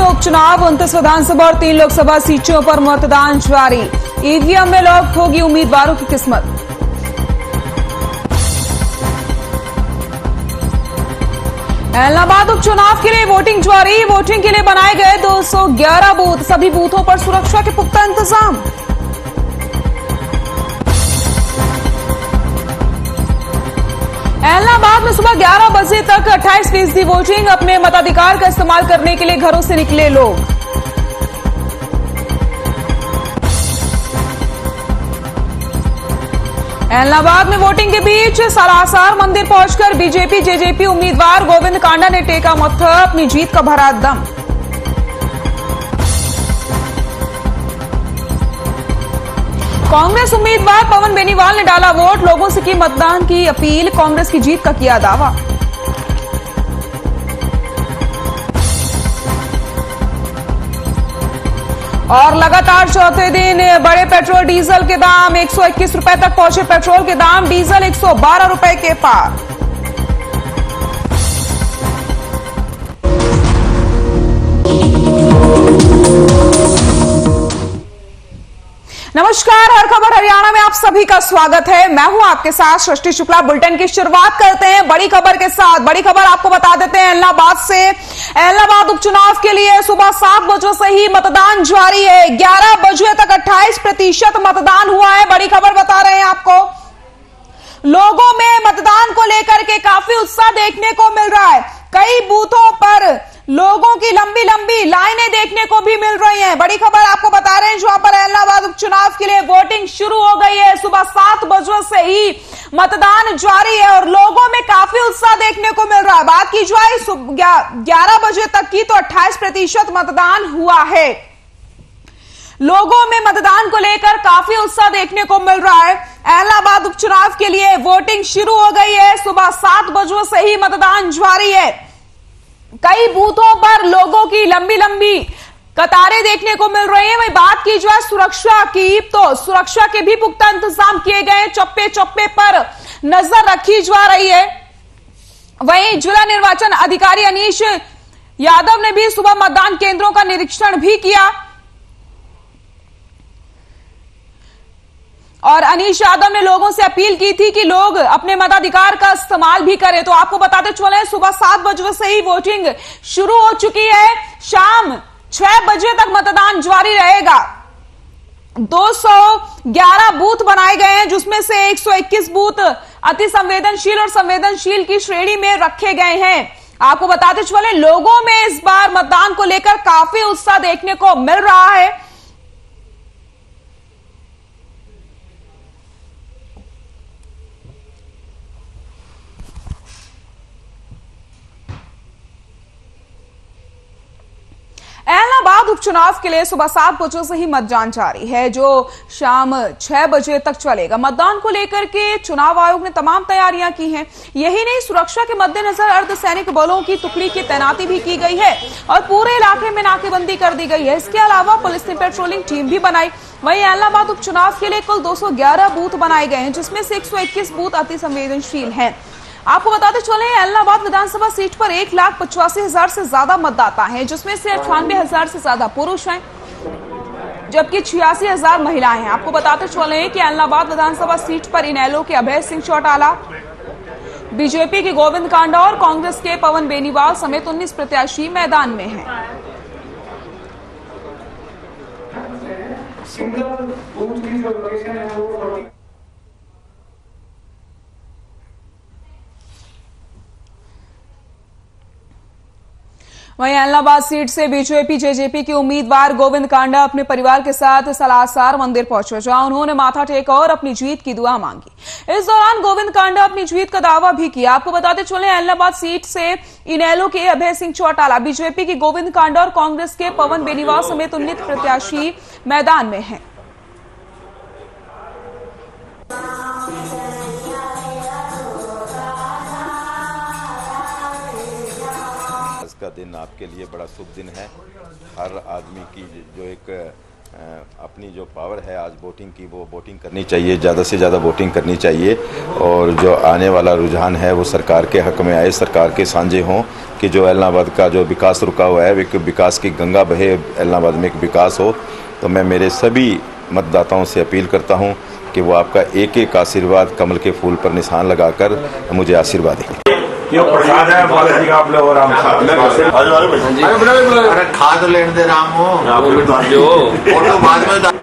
उपचुनाव 29 विधानसभा और 3 लोकसभा सीटों पर मतदान जारी। ईवीएम में लॉक होगी उम्मीदवारों की किस्मत। इलाहाबाद उपचुनाव के लिए वोटिंग जारी। वोटिंग के लिए बनाए गए 211 बूथ। सभी बूथों पर सुरक्षा के पुख्ता इंतजाम। इलाहाबाद में सुबह 11 बजे तक 28% वोटिंग। अपने मताधिकार का इस्तेमाल करने के लिए घरों से निकले लोग। इलाहाबाद में वोटिंग के बीच सालासर मंदिर पहुंचकर बीजेपी जेजेपी उम्मीदवार गोविंद कांडा ने टेका मत्था। अपनी जीत का भरा दम। कांग्रेस उम्मीदवार पवन बेनीवाल ने डाला वोट। लोगों से की मतदान की अपील। कांग्रेस की जीत का किया दावा। और लगातार चौथे दिन बड़े पेट्रोल डीजल के दाम 121 रुपए तक पहुंचे। पेट्रोल के दाम डीजल 112 रुपए के पार। नमस्कार, हर खबर हरियाणा में आप सभी का स्वागत है। मैं हूं आपके साथ सृष्टि शुक्ला। बुलेटिन की शुरुआत करते हैं बड़ी खबर के साथ। बड़ी खबर आपको बता देते हैं इलाहाबाद से। इलाहाबाद उपचुनाव के लिए सुबह 7 बजे से ही मतदान जारी है। 11 बजे तक 28% मतदान हुआ है। बड़ी खबर बता रहे हैं आपको। लोगों में मतदान को लेकर के काफी उत्साह देखने को मिल रहा है। कई बूथों पर लोगों की लंबी लंबी लाइनें देखने को भी मिल रही हैं। बड़ी खबर आपको बता रहे हैं जहां पर इलाहाबाद उपचुनाव के लिए वोटिंग शुरू हो गई है। सुबह 7 बजे से ही मतदान जारी है और लोगों में काफी उत्साह देखने को मिल रहा है। बात की जाए 11 बजे तक की तो 28% मतदान हुआ है। लोगों में मतदान को लेकर काफी उत्साह देखने को मिल रहा है। इलाहाबाद उपचुनाव के लिए वोटिंग शुरू हो गई है। सुबह 7 बजे से ही मतदान जारी है। कई बूथों पर लोगों की लंबी लंबी कतारें देखने को मिल रही हैं। वही बात की जाए सुरक्षा की तो सुरक्षा के भी पुख्ता इंतजाम किए गए हैं। चप्पे चप्पे पर नजर रखी जा रही है। वहीं जिला निर्वाचन अधिकारी अनीश यादव ने भी सुबह मतदान केंद्रों का निरीक्षण भी किया और अनीश यादव ने लोगों से अपील की थी कि लोग अपने मताधिकार का इस्तेमाल भी करें। तो आपको बताते चले सुबह 7 बजे से ही वोटिंग शुरू हो चुकी है। शाम 6 बजे तक मतदान जारी रहेगा। 211 बूथ बनाए गए हैं जिसमें से 121 बूथ अति संवेदनशील और संवेदनशील की श्रेणी में रखे गए हैं। आपको बताते चले लोगों में इस बार मतदान को लेकर काफी उत्साह देखने को मिल रहा है। इलाहाबाद उपचुनाव के लिए सुबह 7 बजे से ही मतदान जारी है जो शाम 6 बजे तक चलेगा। मतदान को लेकर के चुनाव आयोग ने तमाम तैयारियां की हैं। यही नहीं, सुरक्षा के मद्देनजर अर्धसैनिक बलों की टुकड़ी की तैनाती भी की गई है और पूरे इलाके में नाकेबंदी कर दी गई है। इसके अलावा पुलिस ने पेट्रोलिंग टीम भी बनाई। वहीं इलाहाबाद उपचुनाव के लिए कुल 211 बूथ बनाए गए हैं जिसमें से 121 बूथ अति संवेदनशील हैं। आपको बताते चले इलाहाबाद विधानसभा सीट पर 1,85,000 से ज्यादा मतदाता हैं जिसमें से 98,000 से ज्यादा पुरुष हैं जबकि 86,000 महिलाएं हैं। आपको बताते चले कि इलाहाबाद विधानसभा सीट पर इनेलो के अभय सिंह चौटाला, बीजेपी के गोविंद कांडा और कांग्रेस के पवन बेनीवाल समेत 19 प्रत्याशी मैदान में हैं। वहीं इलाहाबाद सीट से बीजेपी जेजेपी के उम्मीदवार गोविंद कांडा अपने परिवार के साथ सालासर मंदिर पहुंचे जहां उन्होंने माथा टेका और अपनी जीत की दुआ मांगी। इस दौरान गोविंद कांडा अपनी जीत का दावा भी किया। आपको बताते चले इलाहाबाद सीट से इनेलो के अभय सिंह चौटाला, बीजेपी के गोविंद कांडा और कांग्रेस के पवन बेनीवाल समेत 19 प्रत्याशी मैदान में हैं। का दिन आपके लिए बड़ा शुभ दिन है। हर आदमी की जो एक अपनी जो पावर है आज वोटिंग की, वो वोटिंग करनी चाहिए, ज़्यादा से ज़्यादा वोटिंग करनी चाहिए। और जो आने वाला रुझान है वो सरकार के हक में आए, सरकार के साझे हों कि जो इलाहाबाद का जो विकास रुका हुआ है, एक विकास की गंगा बहे, इलाहाबाद में एक विकास हो। तो मैं मेरे सभी मतदाताओं से अपील करता हूं कि वो आपका एक एक आशीर्वाद कमल के फूल पर निशान लगाकर मुझे आशीर्वाद दें। ये प्रसाद है बालाजी का, आप लोग राम अरे खा तो लेने दे राम हो जो फोटो बाद में।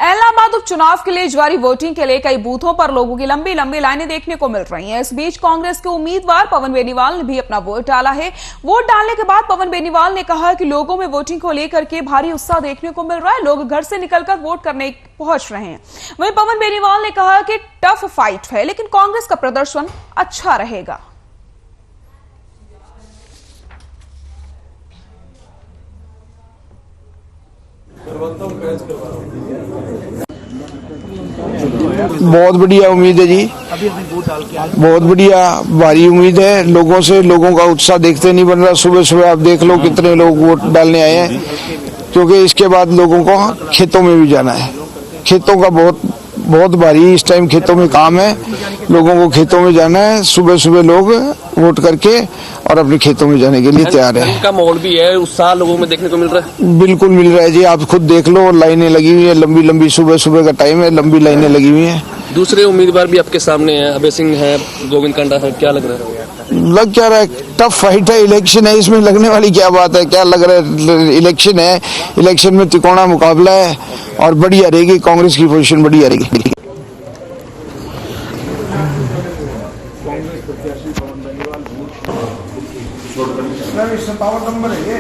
इलाहाबाद उपचुनाव के लिए जारी वोटिंग के लिए कई बूथों पर लोगों की लंबी लंबी लाइनें देखने को मिल रही हैं। इस बीच कांग्रेस के उम्मीदवार पवन बेनीवाल ने भी अपना वोट डाला है। वोट डालने के बाद पवन बेनीवाल ने कहा कि लोगों में वोटिंग को लेकर के भारी उत्साह देखने को मिल रहा है, लोग घर से निकलकर वोट करने पहुंच रहे हैं। वहीं पवन बेनीवाल ने कहा कि टफ फाइट है, लेकिन कांग्रेस का प्रदर्शन अच्छा रहेगा। बहुत बढ़िया उम्मीद है जी, बहुत बढ़िया भारी उम्मीद है लोगों से। लोगों का उत्साह देखते नहीं बन रहा। सुबह सुबह आप देख लो कितने लोग वोट डालने आए हैं, क्योंकि इसके बाद लोगों को खेतों में भी जाना है। खेतों का बहुत भारी इस टाइम खेतों में काम है, लोगों को खेतों में जाना है। सुबह सुबह लोग वोट करके और अपने खेतों में जाने के लिए तैयार है। का माहौल भी है, उत्साह लोगों में देखने को मिल रहा है। बिल्कुल मिल रहा है जी, आप खुद देख लो, लाइनें लगी हुई है, लंबी लंबी सुबह सुबह का टाइम है, लंबी लाइनें लगी हुई हैं। दूसरे उम्मीदवार भी आपके सामने हैं, अभय सिंह है, गोविंद कांडा है, क्या लग रहा है? लग क्या रहा है, टफ फाइट है, इलेक्शन है, इसमें लगने वाली क्या बात है, क्या लग रहा है। इलेक्शन है, इलेक्शन में तिकोना मुकाबला है और बढ़िया रहेगी, कांग्रेस की पोजीशन बढ़िया रहेगी। पावर नंबर है ये,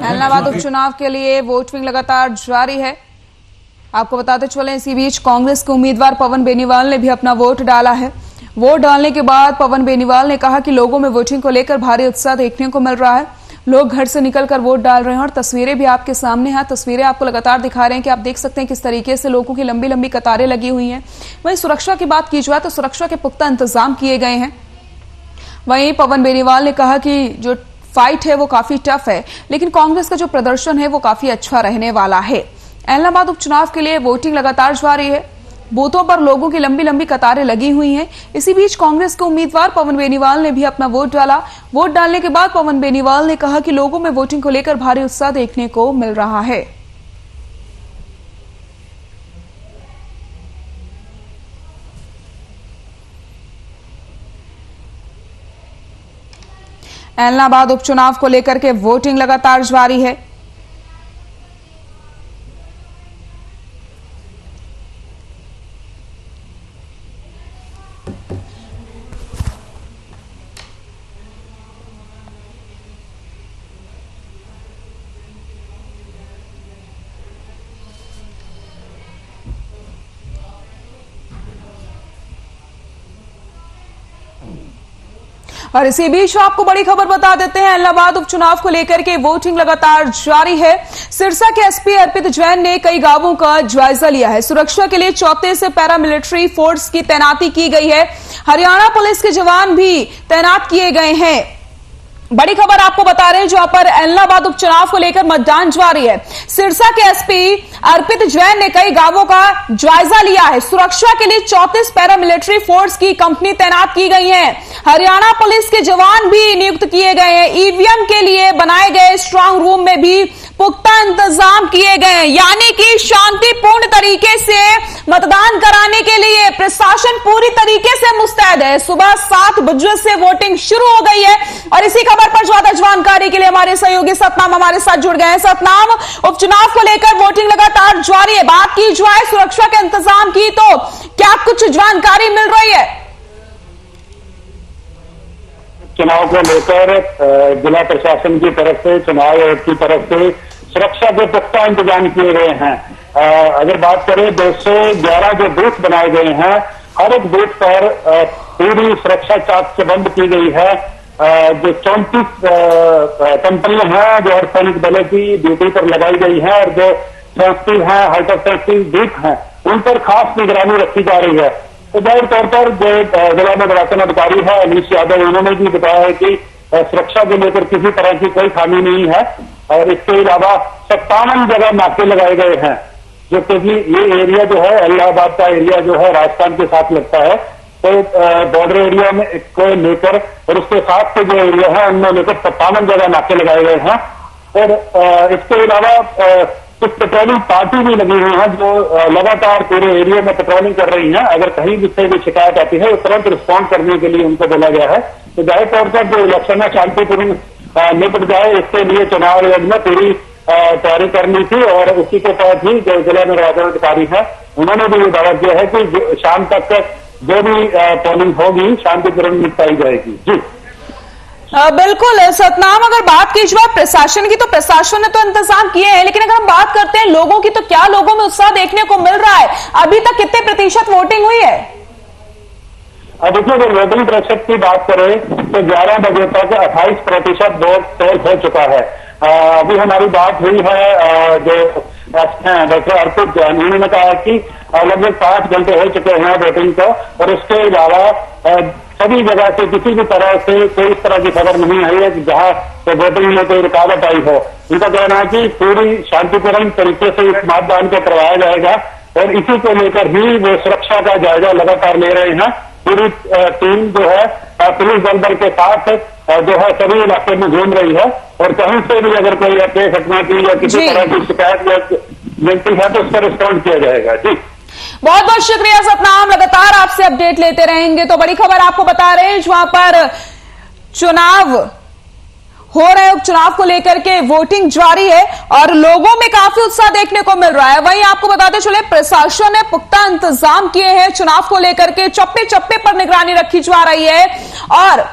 इलाहाबाद उपचुनाव के लिए वोटिंग लगातार जारी है। आपको बताते चलें, इसी बीच कांग्रेस के उम्मीदवार पवन बेनीवाल ने भी अपना वोट डाला है। वोट डालने के बाद पवन बेनीवाल ने कहा कि लोगों में वोटिंग को लेकर भारी उत्साह देखने को मिल रहा है, लोग घर से निकलकर वोट डाल रहे हैं। और तस्वीरें भी आपके सामने हैं, तस्वीरें आपको लगातार दिखा रहे हैं कि आप देख सकते हैं किस तरीके से लोगों की लंबी लंबी कतारें लगी हुई हैं। वहीं सुरक्षा की बात की जाए तो सुरक्षा के पुख्ता इंतजाम किए गए हैं। वहीं पवन बेनीवाल ने कहा कि जो फाइट है वो काफी टफ है, लेकिन कांग्रेस का जो प्रदर्शन है वो काफी अच्छा रहने वाला है। इलाहाबाद उपचुनाव के लिए वोटिंग लगातार जारी है, बूथों पर लोगों की लंबी लंबी कतारें लगी हुई हैं। इसी बीच कांग्रेस के उम्मीदवार पवन बेनीवाल ने भी अपना वोट डाला। वोट डालने के बाद पवन बेनीवाल ने कहा कि लोगों में वोटिंग को लेकर भारी उत्साह देखने को मिल रहा है। इलाहाबाद उपचुनाव को लेकर के वोटिंग लगातार जारी है। और इसी बीच आपको बड़ी खबर बता देते हैं, इलाहाबाद उपचुनाव को लेकर के वोटिंग लगातार जारी है। सिरसा के एसपी अर्पित जैन ने कई गांवों का जायजा लिया है। सुरक्षा के लिए 34 पैरामिलिट्री फोर्स की तैनाती की गई है। हरियाणा पुलिस के जवान भी तैनात किए गए हैं। बड़ी खबर आपको बता रहे हैं, जहां पर इलाहाबाद उपचुनाव को लेकर मतदान जारी है। सिरसा के एसपी अर्पित जैन ने कई गांवों का जायजा लिया है। सुरक्षा के लिए 34 पैरामिलिट्री फोर्स की कंपनी तैनात की गई है। हरियाणा पुलिस के जवान भी नियुक्त किए गए हैं। ईवीएम के लिए बनाए गए स्ट्रांग रूम में भी पुख्ता इंतजाम किए गए हैं, यानी कि शांतिपूर्ण तरीके से मतदान कराने के लिए प्रशासन पूरी तरीके से मुस्तैद है। सुबह 7 बजे से वोटिंग शुरू हो गई है। और इसी खबर पर ज्यादा जानकारी के लिए हमारे सहयोगी सतनाम हमारे साथ जुड़ गए हैं। सतनाम, उपचुनाव को लेकर वोटिंग लगातार जारी है, बात की जाए सुरक्षा के इंतजाम की तो क्या कुछ जानकारी मिल रही है? चुनाव को लेकर जिला प्रशासन की तरफ से, चुनाव आयोग की तरफ से सुरक्षा के पुख्ता इंतजाम किए गए हैं। अगर बात करें 211 जो बूथ बनाए गए हैं, हर एक बूथ पर पूरी सुरक्षा चाक से बंद की गई है। जो 34 कंपनियां हैं जो अर्धसैनिक बलों की ड्यूटी पर लगाई गई है और जो सेंसिटिव है, हाइपर सेंसिटिव बूथ हैं, उन पर खास निगरानी रखी जा रही है। तो जाहिर तौर पर जो जिला निर्वाचन अधिकारी है अनीश यादव, उन्होंने भी बताया है कि सुरक्षा को लेकर किसी तरह की कोई खामी नहीं है और इसके अलावा 57 जगह नाके लगाए गए हैं, जो क्योंकि ये एरिया जो है इलाहाबाद का एरिया जो है राजस्थान के साथ लगता है, तो बॉर्डर एरिया में को लेकर और उसके साथ के जो एरिया है उनमें लेकर 57 जगह नाके लगाए गए हैं। और इसके अलावा कुछ पेट्रोलिंग पार्टी भी लगी हुई है जो लगातार पूरे एरिया में पेट्रोलिंग कर रही है। अगर कहीं भी से भी शिकायत आती है तो तुरंत रिस्पॉन्ड करने के लिए उनको बोला गया है। तो जाहिर तौर पर जो इलेक्शन है शांतिपूर्ण निपट जाए, इसके लिए चुनाव आयोग ने पूरी तैयारी करनी थी और उसी के तहत ही जो जिला निर्वाचन अधिकारी है उन्होंने भी ये दावा किया है कि शाम तक जो भी पोलिंग होगी शांतिपूर्ण निपटाई जाएगी। जी बिल्कुल सतनाम, अगर बात की जाए प्रशासन की तो प्रशासन ने तो इंतजाम किए हैं, लेकिन अगर हम बात करते हैं लोगों की तो क्या लोगों में उत्साह देखने को मिल रहा है? अभी तक कितने प्रतिशत वोटिंग हुई है? देखिए, अगर वोटिंग प्रतिशत की बात करें तो 11 बजे तक 28% वोट तय हो चुका है। अभी हमारी बात हुई है जो डॉक्टर अर्पित जैन, उन्होंने कहा कि लगभग 5 घंटे हो चुके हैं वोटिंग को और उसके अलावा सभी जगह से किसी भी तरह से कोई इस तरह की खबर नहीं आई है कि जहां तो वोटिंग में कोई रुकावट आई हो। उनका कहना है कि पूरी शांतिपूर्ण तरीके से इस मतदान को करवाया जाएगा और इसी को लेकर ही वो सुरक्षा का जायजा लगातार ले रहे हैं। पूरी टीम जो है पुलिस बल के साथ जो है सभी इलाके में घूम रही है और कहीं से भी अगर कोई ऐसी घटना की या किसी तरह की शिकायत मिलती है तो उस पर रिस्पॉन्ड किया जाएगा। जी बहुत बहुत शुक्रिया सतनाम, लगातार आपसे अपडेट लेते रहेंगे। तो बड़ी खबर आपको बता रहे हैं, वहां पर चुनाव हो रहे हैं, उपचुनाव को लेकर के वोटिंग जारी है और लोगों में काफी उत्साह देखने को मिल रहा है। वहीं आपको बताते चले प्रशासन ने पुख्ता इंतजाम किए हैं चुनाव को लेकर के, चप्पे चप्पे पर निगरानी रखी जा रही है और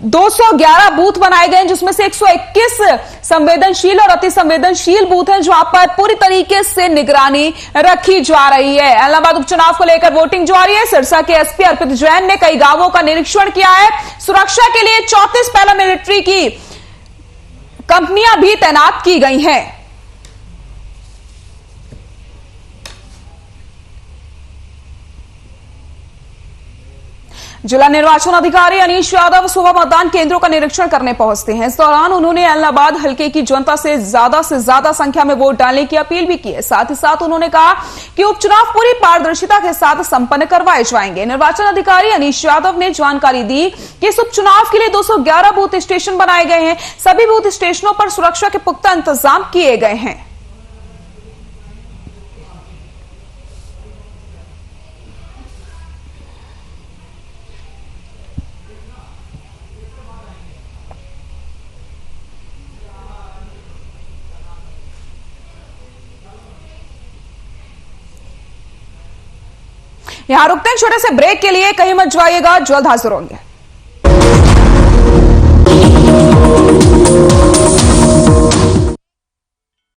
211 बूथ बनाए गए हैं जिसमें से 121 संवेदनशील और अति संवेदनशील बूथ हैं जहां पर पूरी तरीके से निगरानी रखी जा रही है। इलाहाबाद उपचुनाव को लेकर वोटिंग जारी है। सिरसा के एसपी अर्पित जैन ने कई गांवों का निरीक्षण किया है। सुरक्षा के लिए 34 पैरामिलिट्री की कंपनियां भी तैनात की गई हैं। जिला निर्वाचन अधिकारी अनीश यादव सुबह मतदान केंद्रों का निरीक्षण करने पहुंचते हैं। इस दौरान उन्होंने इलाहाबाद हल्के की जनता से ज्यादा संख्या में वोट डालने की अपील भी की है। साथ ही साथ उन्होंने कहा कि उपचुनाव पूरी पारदर्शिता के साथ संपन्न करवाए जाएंगे। निर्वाचन अधिकारी अनीश यादव ने जानकारी दी कि इस उपचुनाव के लिए 211 बूथ स्टेशन बनाए गए हैं। सभी बूथ स्टेशनों पर सुरक्षा के पुख्ता इंतजाम किए गए हैं। यहां रुकते हैं छोटे से ब्रेक के लिए, कहीं मत जाइएगा, जल्द हाजिर होंगे।